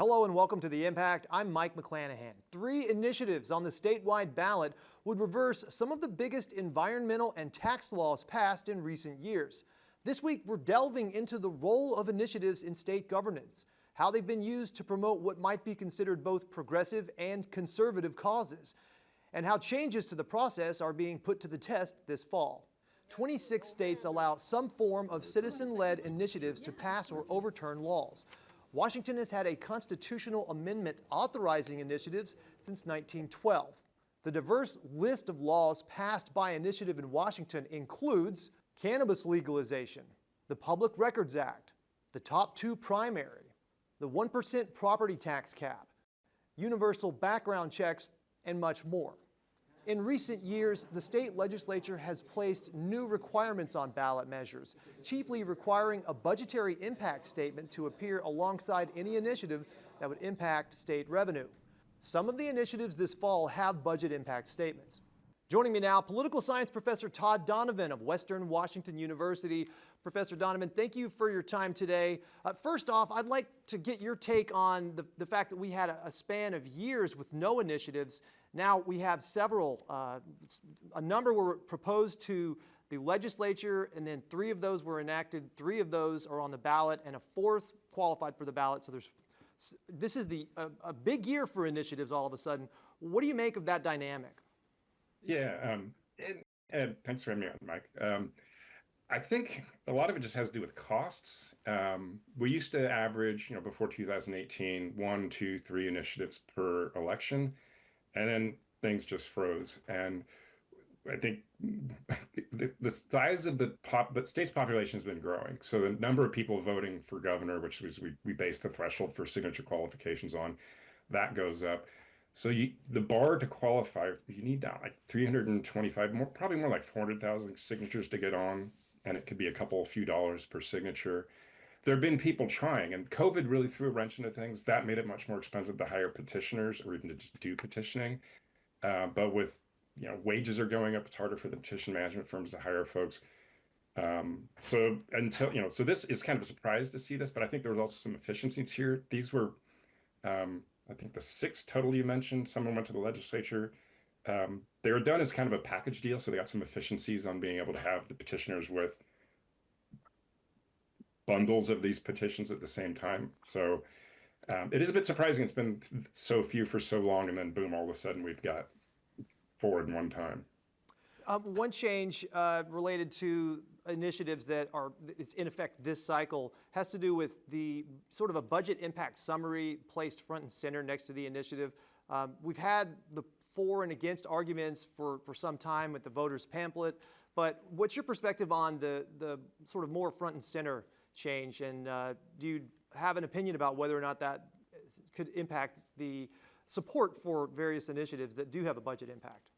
Hello and welcome to The Impact. I'm Mike McClanahan. 3 initiatives on the statewide ballot would reverse some of the biggest environmental and tax laws passed in recent years. This week, we're delving into the role of initiatives in state governance, how they've been used to promote what might be considered both progressive and conservative causes, and how changes to the process are being put to the test this fall. 26 states allow some form of citizen-led initiatives to pass or overturn laws. Washington has had a constitutional amendment authorizing initiatives since 1912. The diverse list of laws passed by initiative in Washington includes cannabis legalization, the Public Records Act, the Top 2 primary, the 1% property tax cap, universal background checks, and much more. In recent years, the state legislature has placed new requirements on ballot measures, chiefly requiring a budgetary impact statement to appear alongside any initiative that would impact state revenue. Some of the initiatives this fall have budget impact statements. Joining me now, political science professor Todd Donovan of Western Washington University. Professor Donovan, thank you for your time today. First off, I'd like to get your take on the fact that we had a span of years with no initiatives. Now we have several, a number were proposed to the legislature, and then 3 of those were enacted, 3 of those are on the ballot, and a 4th qualified for the ballot. So this is a big year for initiatives all of a sudden. What do you make of that dynamic? Yeah, and thanks for having me on, Mike. I think a lot of it just has to do with costs. We used to average, before 2018, 1, 2, 3 initiatives per election, and then things just froze. And I think the size of the state's population has been growing. So the number of people voting for governor, which was we base the threshold for signature qualifications on, that goes up. So the bar to qualify, you need that like 325, probably more like 400,000 signatures to get on, and it could be a few dollars per signature. There have been people trying, and COVID really threw a wrench into things. That made it much more expensive to hire petitioners or even to just do petitioning. But with wages are going up, it's harder for the petition management firms to hire folks. So this is kind of a surprise to see this, but I think there was also some efficiencies here. These were I think the 6 total you mentioned, someone went to the legislature. They were done as kind of a package deal, so they got some efficiencies on being able to have the petitioners with bundles of these petitions at the same time. So it is a bit surprising it's been so few for so long, and then boom, all of a sudden we've got 4 in one time. One change related to initiatives that it's in effect this cycle has to do with the sort of a budget impact summary placed front and center next to the initiative. We've had the for and against arguments for some time with the voters pamphlet, but what's your perspective on the sort of more front and center change, and do you have an opinion about whether or not that could impact the support for various initiatives that do have a budget impact?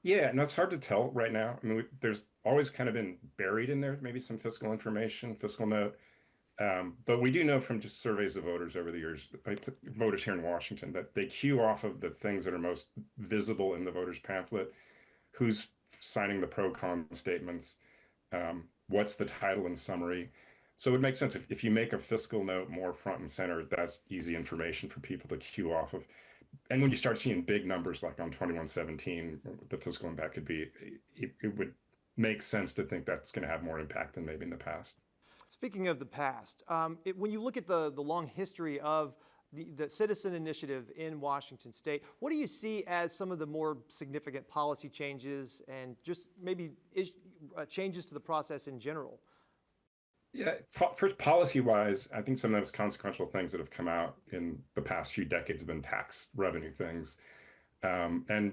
Yeah, and that's hard to tell right now. I mean, there's always kind of been buried in there, maybe some fiscal information, fiscal note. But we do know from just surveys of voters over the years, voters here in Washington, that they cue off of the things that are most visible in the voters pamphlet, who's signing the pro-con statements, what's the title and summary. So it makes sense if you make a fiscal note more front and center, that's easy information for people to cue off of. And when you start seeing big numbers like on 2117, the fiscal impact could be, it would make sense to think that's going to have more impact than maybe in the past. Speaking of the past, when you look at the long history of the citizen initiative in Washington State, what do you see as some of the more significant policy changes and just maybe changes to the process in general? Yeah, for policy-wise, I think some of those consequential things that have come out in the past few decades have been tax revenue things, and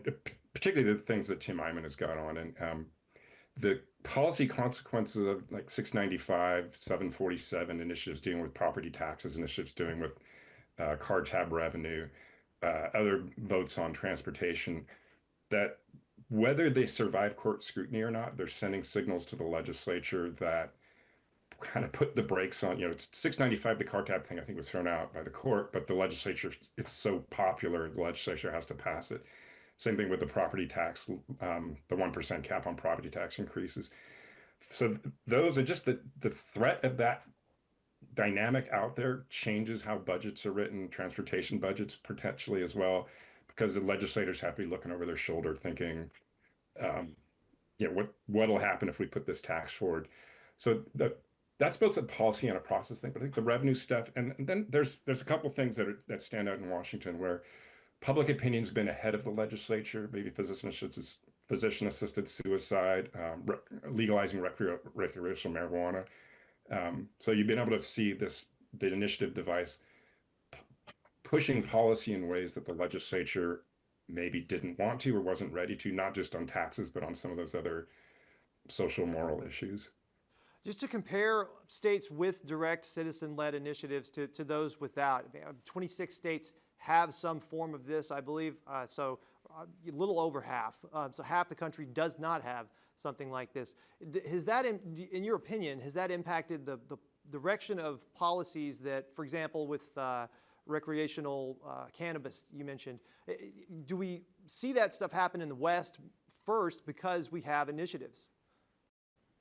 particularly the things that Tim Eyman has got on. And the policy consequences of like 695, 747 initiatives dealing with property taxes, initiatives dealing with car tab revenue, other votes on transportation, that whether they survive court scrutiny or not, they're sending signals to the legislature that kind of put the brakes on, it's 695, the car tab thing, I think, was thrown out by the court, but the legislature, it's so popular, the legislature has to pass it. Same thing with the property tax, the 1% cap on property tax increases. So those are just the threat of that dynamic out there changes how budgets are written, transportation budgets potentially as well, because the legislators have to be looking over their shoulder thinking, um, what'll happen if we put this tax forward? So that's both a policy and a process thing. But I think the revenue stuff, and then there's a couple things that stand out in Washington where public opinion's been ahead of the legislature. Maybe physician-assisted suicide, legalizing recreational marijuana. So you've been able to see the initiative device pushing policy in ways that the legislature maybe didn't want to or wasn't ready to, not just on taxes, but on some of those other social moral issues. Just to compare states with direct citizen-led initiatives to those without, 26 states have some form of this, I believe, so a little over half. So half the country does not have something like this. Has that, in your opinion, has that impacted the direction of policies that, for example, with recreational cannabis you mentioned, do we see that stuff happen in the West first because we have initiatives?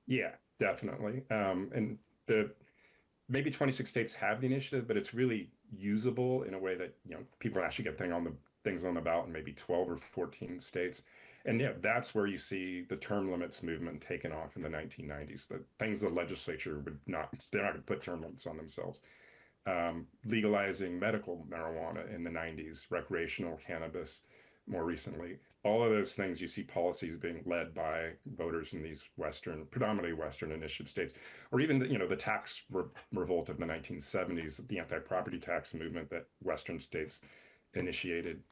Yeah, definitely. And maybe 26 states have the initiative, but it's really usable in a way that people actually get things on the ballot in maybe 12 or 14 states. And yeah, that's where you see the term limits movement taken off in the 1990s. The things the legislature they're not going to put term limits on themselves. Legalizing medical marijuana in the 90s, recreational cannabis more recently. All of those things, you see policies being led by voters in these predominantly Western initiative states, or even the tax revolt of the 1970s, the anti-property tax movement that Western states initiated.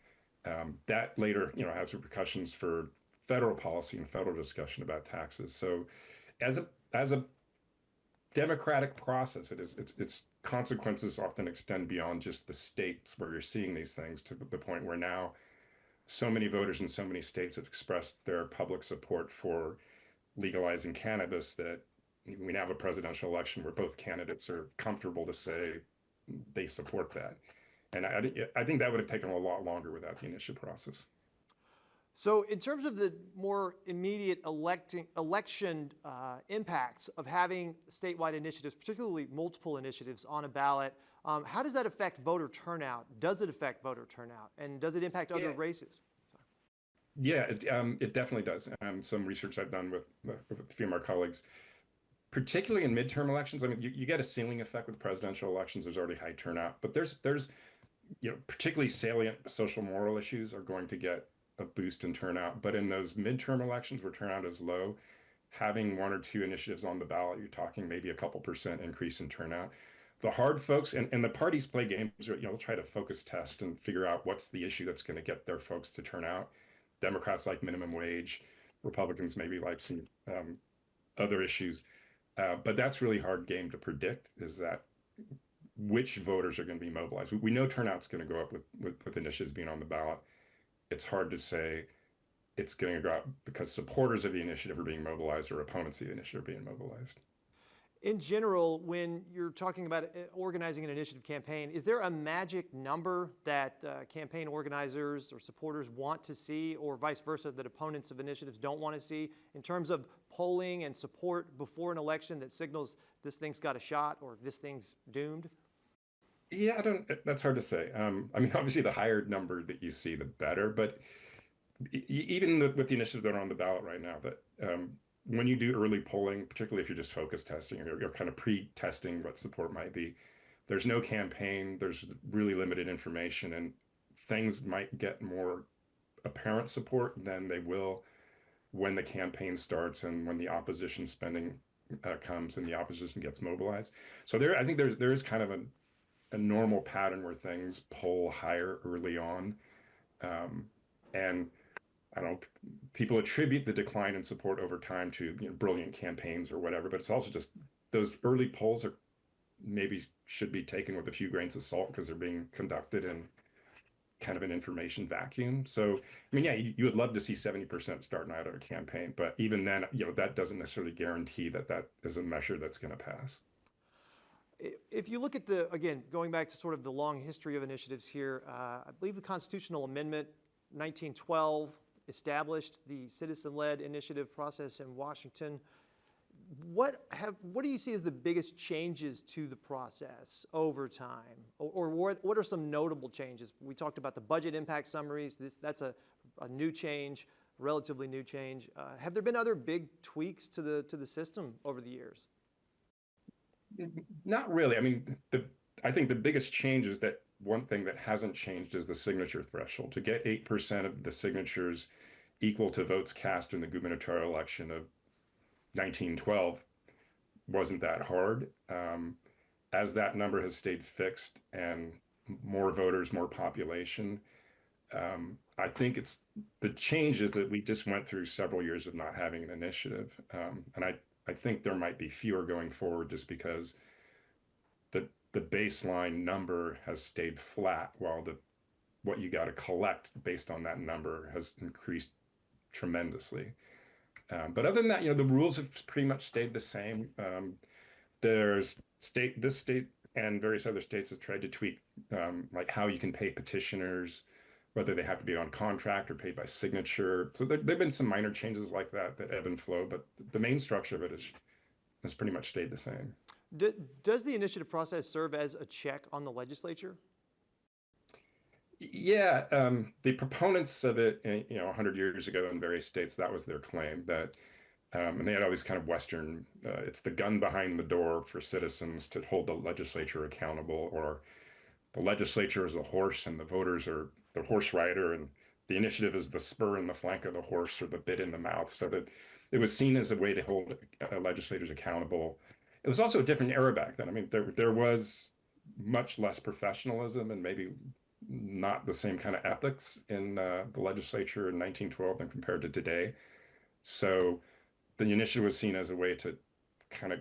That later, has repercussions for federal policy and federal discussion about taxes. So, as a democratic process, its consequences often extend beyond just the states where you're seeing these things to the point where now so many voters in so many states have expressed their public support for legalizing cannabis that we now have a presidential election where both candidates are comfortable to say they support that. And I think that would have taken a lot longer without the initiative process. So in terms of the more immediate election impacts of having statewide initiatives, particularly multiple initiatives on a ballot, how does that affect voter turnout? Does it affect voter turnout? And does it impact other races? Yeah, it definitely does. Some research I've done with a few of our colleagues, particularly in midterm elections. I mean, you get a ceiling effect with presidential elections. There's already high turnout, but there's particularly salient social moral issues are going to get a boost in turnout. But in those midterm elections where turnout is low, having one or two initiatives on the ballot, you're talking maybe a couple % increase in turnout. The hard folks and the parties play games, they'll try to focus test and figure out what's the issue that's going to get their folks to turn out. Democrats like minimum wage, Republicans maybe like some other issues. But that's really hard game to predict, is that which voters are going to be mobilized. We know turnout's going to go up with initiatives being on the ballot. It's hard to say it's going to go up because supporters of the initiative are being mobilized or opponents of the initiative are being mobilized. In general, when you're talking about organizing an initiative campaign, is there a magic number that campaign organizers or supporters want to see, or vice versa, that opponents of initiatives don't want to see, in terms of polling and support before an election that signals this thing's got a shot or this thing's doomed? Yeah, that's hard to say. I mean, obviously, the higher number that you see, the better. But even with the initiatives that are on the ballot right now, that when you do early polling, particularly if you're just focus testing, or you're kind of pre-testing what support might be, there's no campaign, there's really limited information, and things might get more apparent support than they will when the campaign starts and when the opposition spending comes and the opposition gets mobilized. So I think there is kind of a normal pattern where things poll higher early on, and I don't know, people attribute the decline in support over time to brilliant campaigns or whatever, but it's also just those early polls are maybe should be taken with a few grains of salt because they're being conducted in kind of an information vacuum. So, I mean, yeah, you would love to see 70% starting out of a campaign, but even then, that doesn't necessarily guarantee that is a measure that's going to pass. If you look at again, going back to sort of the long history of initiatives here, I believe the constitutional amendment 1912 established the citizen-led initiative process in Washington. What do you see as the biggest changes to the process over time, or what are some notable changes? We talked about the budget impact summaries. That's a new change, relatively new change. Have there been other big tweaks to the system over the years? Not really. I mean, I think the biggest change is that one thing that hasn't changed is the signature threshold. To get 8% of the signatures equal to votes cast in the gubernatorial election of 1912 wasn't that hard. As that number has stayed fixed and more voters, more population, I think it's the change is that we just went through several years of not having an initiative. And I think there might be fewer going forward just because the baseline number has stayed flat while what you got to collect based on that number has increased tremendously. But other than that, the rules have pretty much stayed the same. This state and various other states have tried to tweak like how you can pay petitioners, whether they have to be on contract or paid by signature. So there've been some minor changes like that ebb and flow, but the main structure of it has pretty much stayed the same. Does the initiative process serve as a check on the legislature? Yeah, the proponents of it, 100 years ago in various states, that was their claim that, and they had all these kind of Western, it's the gun behind the door for citizens to hold the legislature accountable, or the legislature is a horse and the voters are the horse rider, and the initiative is the spur in the flank of the horse or the bit in the mouth, so that it was seen as a way to hold legislators accountable. It was also a different era back then. I mean, there was much less professionalism and maybe not the same kind of ethics in the legislature in 1912 than compared to today. So the initiative was seen as a way to kind of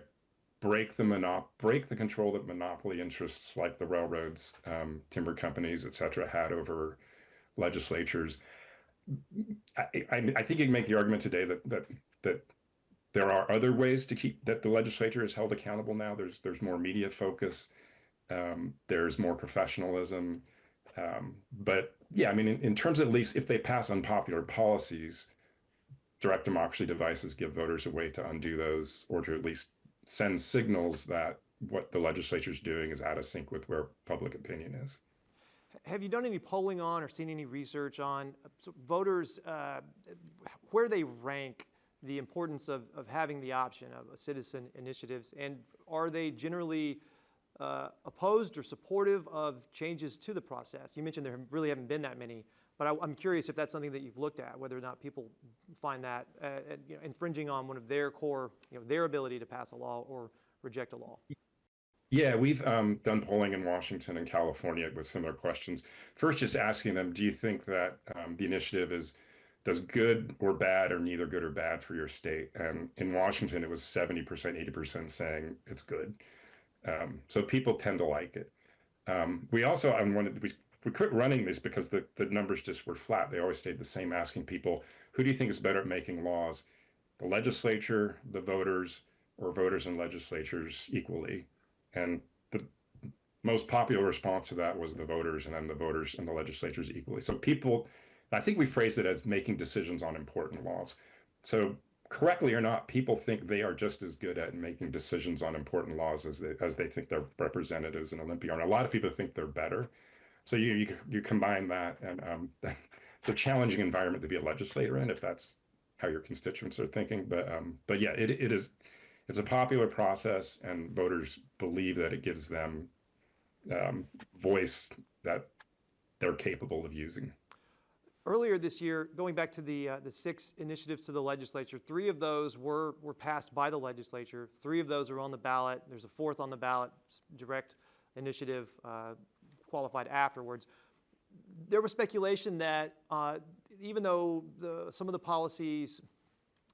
break the control that monopoly interests like the railroads, timber companies, et cetera, had over legislatures. I think you can make the argument today that there are other ways to keep that the legislature is held accountable now. There's more media focus. There's more professionalism. But yeah, I mean, in terms of at least if they pass unpopular policies, direct democracy devices give voters a way to undo those, or to at least send signals that what the legislature is doing is out of sync with where public opinion is. Have you done any polling on or seen any research on voters, where they rank the importance of having the option of citizen initiatives, and are they generally opposed or supportive of changes to the process? You mentioned there really haven't been that many, but I'm curious if that's something that you've looked at, whether or not people find that infringing on one of their core, their ability to pass a law or reject a law. Yeah, we've done polling in Washington and California with similar questions. First, just asking them, do you think that the initiative does good or bad, or neither good or bad for your state? And in Washington, it was 70%, 80% saying it's good. So people tend to like it. We also we quit running this because the numbers just were flat. They always stayed the same, asking people, who do you think is better at making laws? The legislature, the voters, or voters and legislatures equally? And the most popular response to that was the voters, and then the voters and the legislatures equally. So I think we phrased it as making decisions on important laws. So correctly or not, people think they are just as good at making decisions on important laws as they think their representatives in Olympia are. And a lot of people think they're better. So you combine that, and it's a challenging environment to be a legislator in if that's how your constituents are thinking. But yeah, it's a popular process, and voters believe that it gives them voice that they're capable of using. Earlier this year, going back to the 6 initiatives to the legislature, 3 of those were passed by the legislature. 3 of those are on the ballot. There's a 4th on the ballot, direct initiative, qualified afterwards. There was speculation that even though some of the policies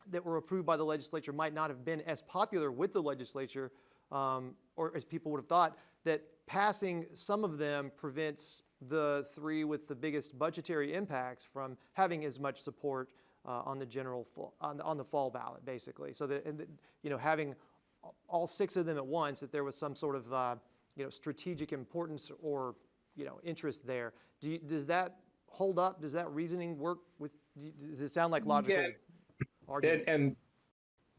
that were approved by the legislature might not have been as popular with the legislature, or as people would have thought, that passing some of them prevents the 3 with the biggest budgetary impacts from having as much support on the fall ballot, basically. So that having all 6 of them at once, that there was some sort of strategic importance or interest there. Does that hold up? Does that reasoning work? Does it sound like logical? Yeah. And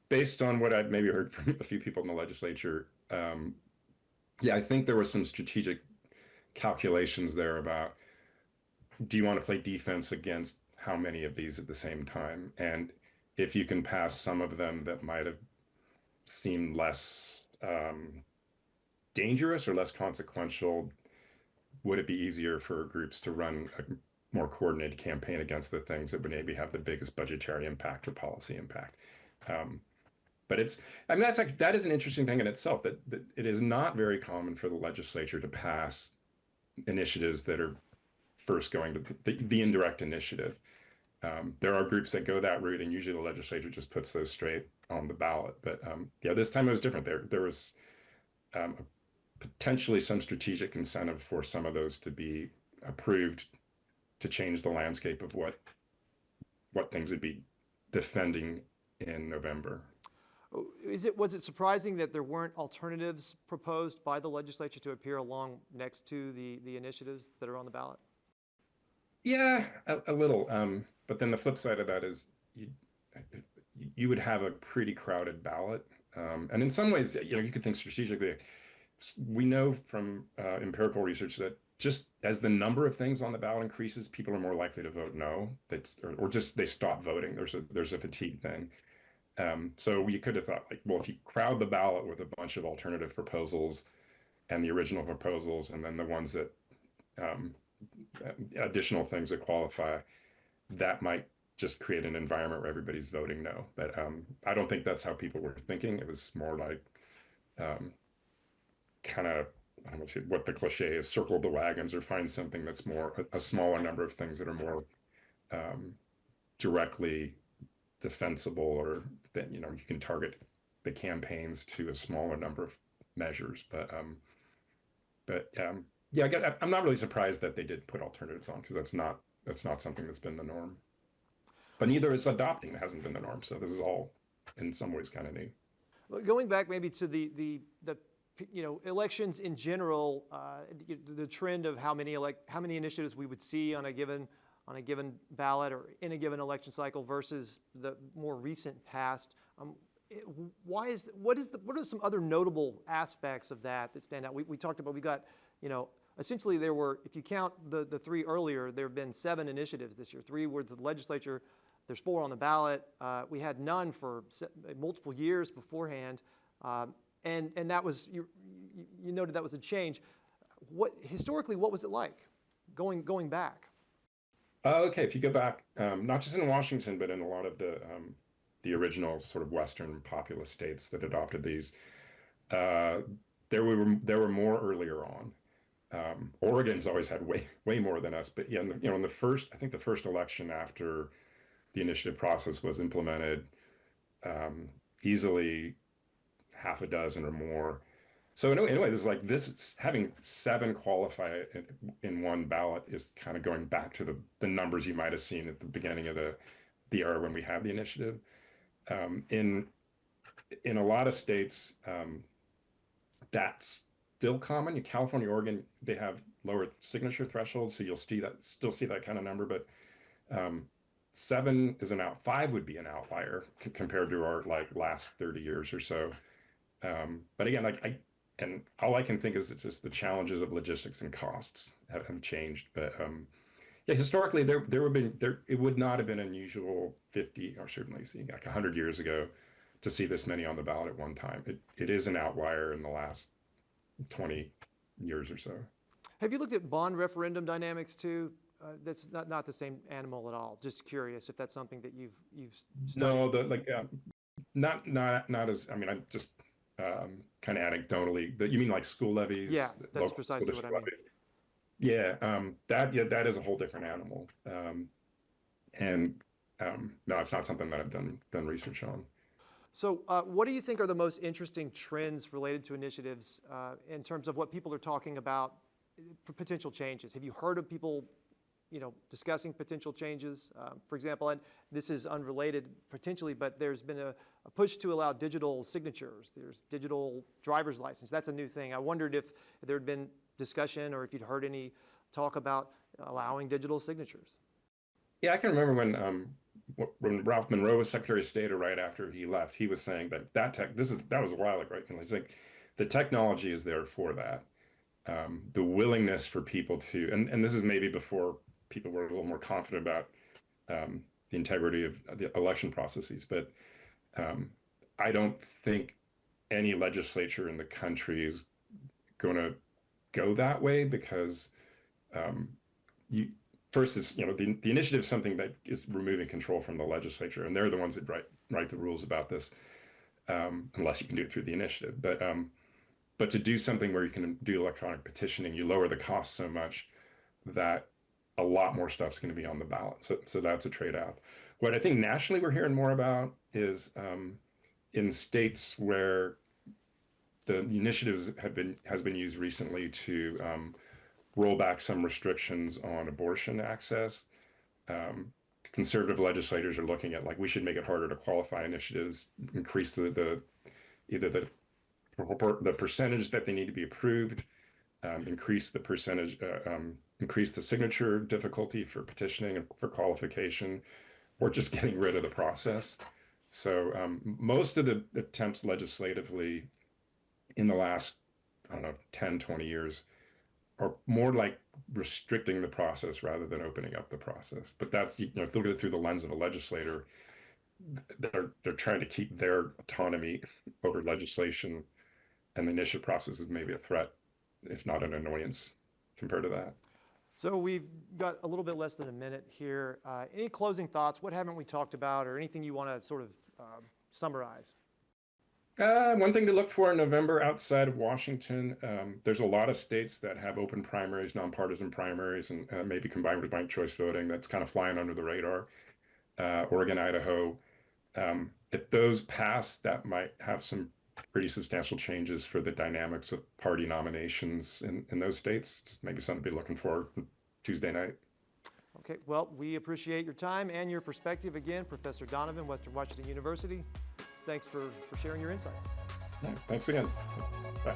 based on what I've maybe heard from a few people in the legislature, yeah, I think there was some strategic calculations there about, do you want to play defense against how many of these at the same time? And if you can pass some of them that might have seemed less dangerous or less consequential, would it be easier for groups to run a more coordinated campaign against the things that would maybe have the biggest budgetary impact or policy impact? But it's, I mean, that is an interesting thing in itself, that it is not very common for the legislature to pass initiatives that are first going to the indirect initiative. There are groups that go that route, and usually the legislature just puts those straight on the ballot. But yeah, this time it was different. There was potentially some strategic incentive for some of those to be approved to change the landscape of what things would be defending in November. Was it surprising that there weren't alternatives proposed by the legislature to appear along next to the initiatives that are on the ballot? Yeah, a little. But then the flip side of that is you would have a pretty crowded ballot. And in some ways, you could think strategically. We know from empirical research that just as the number of things on the ballot increases, people are more likely to vote no. Or just they stop voting. There's a fatigue thing. So you could have thought, like, well, if you crowd the ballot with a bunch of alternative proposals and the original proposals, and then the ones that additional things that qualify, that might just create an environment where everybody's voting no. But I don't think that's how people were thinking. It was more like kind of, I don't want to say what the cliche is, circle the wagons, or find something that's more a smaller number of things that are more directly defensible, or that you can target the campaigns to a smaller number of measures. But yeah, I'm not really surprised that they did put alternatives on, because that's not something that's been the norm. But neither is adopting it hasn't been the norm. So this is all in some ways kind of new. Well, going back maybe to the elections in general, the trend of how many initiatives we would see on a given ballot or in a given election cycle versus the more recent past. What are some other notable aspects of that stand out? We talked about, we got, essentially there were, if you count the three earlier, there have been 7 initiatives this year. 3 were the legislature, there's 4 on the ballot. We had none for multiple years beforehand. And that was, you noted that was a change. Historically, what was it like going back? Okay, if you go back, not just in Washington, but in a lot of the original sort of Western populous states that adopted these, there were more earlier on. Oregon's always had way more than us, but yeah, in the first, I think the first election after the initiative process was implemented, easily half a dozen or more. So in a way, this having 7 qualify in one ballot is kind of going back to the numbers you might have seen at the beginning of the era when we had the initiative. In a lot of states, that's still common. In California, Oregon, they have lower signature thresholds, so you'll still see that kind of number. But 7 is 5 would be an outlier compared to our last 30 years or so. But again, and all I can think is it's just the challenges of logistics and costs have changed. But yeah, historically it would not have been unusual 50, or certainly 100 years ago, to see this many on the ballot at one time. It is an outlier in the last 20 years or so. Have you looked at bond referendum dynamics too? That's not the same animal at all. Just curious if that's something that you've studied. No, not as, I mean, I'm just kind of anecdotally, but you mean like school levies? Yeah, that's precisely what I mean. Yeah, that is a whole different animal. No, it's not something that I've done research on. So what do you think are the most interesting trends related to initiatives in terms of what people are talking about, potential changes? Have you heard of people discussing potential changes? For example, and this is unrelated potentially, but there's been a push to allow digital signatures. There's digital driver's license. That's a new thing. I wondered if there had been discussion or if you'd heard any talk about allowing digital signatures. Yeah, I can remember when when Ralph Monroe was Secretary of State, or right after he left, he was saying that that was a while ago, right? And he's like, the technology is there for that. The willingness for people to, and this is maybe before people were a little more confident about the integrity of the election processes, but I don't think any legislature in the country is going to go that way, because you first, it's, the initiative is something that is removing control from the legislature, and they're the ones that write the rules about this, unless you can do it through the initiative. But to do something where you can do electronic petitioning, you lower the cost so much that a lot more stuff's going to be on the ballot. So that's a trade-off. What I think nationally we're hearing more about is in states where the initiatives has been used recently to roll back some restrictions on abortion access. Conservative legislators are looking at, like, we should make it harder to qualify initiatives, increase either the percentage that they need to be approved, increase the percentage, increase the signature difficulty for petitioning and for qualification, or just getting rid of the process. So most of the attempts legislatively in the last, I don't know, 10, 20 years are more like restricting the process rather than opening up the process. But that's, if you look at it through the lens of a legislator, they're trying to keep their autonomy over legislation, and the initiative process is maybe a threat, if not an annoyance, compared to that. So we've got a little bit less than a minute here. Any closing thoughts? What haven't we talked about, or anything you want to sort of summarize? One thing to look for in November outside of Washington, there's a lot of states that have open primaries, nonpartisan primaries, and maybe combined with ranked choice voting that's kind of flying under the radar. Oregon, Idaho. If those pass, that might have some pretty substantial changes for the dynamics of party nominations in those states. Just maybe something to be looking for Tuesday night. Okay, well, we appreciate your time and your perspective. Again, Professor Donovan, Western Washington University. Thanks for sharing your insights. Yeah, thanks again. Bye.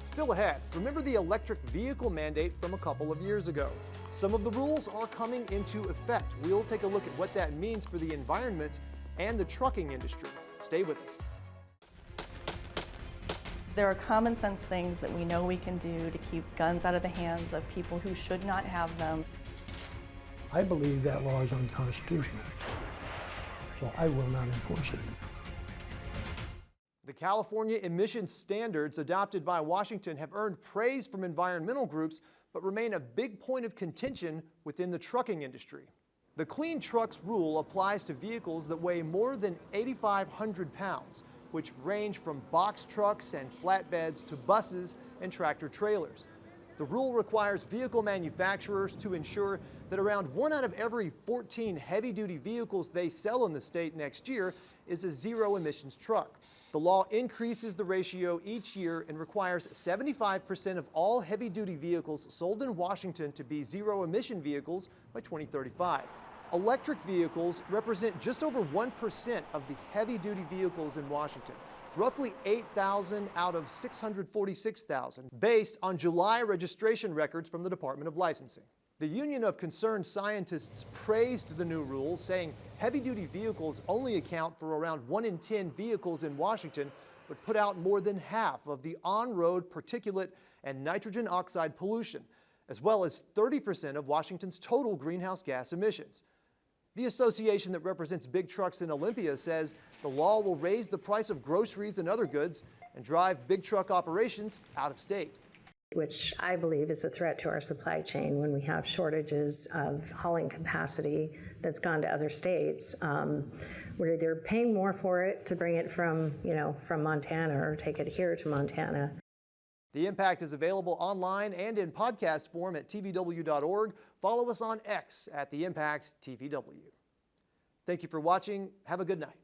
Still ahead, remember the electric vehicle mandate from a couple of years ago. Some of the rules are coming into effect. We'll take a look at what that means for the environment and the trucking industry. Stay with us. There are common sense things that we know we can do to keep guns out of the hands of people who should not have them. I believe that law is unconstitutional, so I will not enforce it. The California emissions standards adopted by Washington have earned praise from environmental groups, but remain a big point of contention within the trucking industry. The Clean Trucks rule applies to vehicles that weigh more than 8,500 pounds, which range from box trucks and flatbeds to buses and tractor trailers. The rule requires vehicle manufacturers to ensure that around 1 out of every 14 heavy-duty vehicles they sell in the state next year is a zero-emissions truck. The law increases the ratio each year and requires 75% of all heavy-duty vehicles sold in Washington to be zero-emission vehicles by 2035. Electric vehicles represent just over 1% of the heavy-duty vehicles in Washington, roughly 8,000 out of 646,000, based on July registration records from the Department of Licensing. The Union of Concerned Scientists praised the new rules, saying heavy-duty vehicles only account for around 1 in 10 vehicles in Washington, but put out more than half of the on-road particulate and nitrogen oxide pollution, as well as 30% of Washington's total greenhouse gas emissions. The association that represents big trucks in Olympia says the law will raise the price of groceries and other goods and drive big truck operations out of state. Which I believe is a threat to our supply chain when we have shortages of hauling capacity that's gone to other states. We're either paying more for it to bring it from Montana or take it here to Montana. The Impact is available online and in podcast form at tvw.org. Follow us on X at The Impact TVW. Thank you for watching. Have a good night.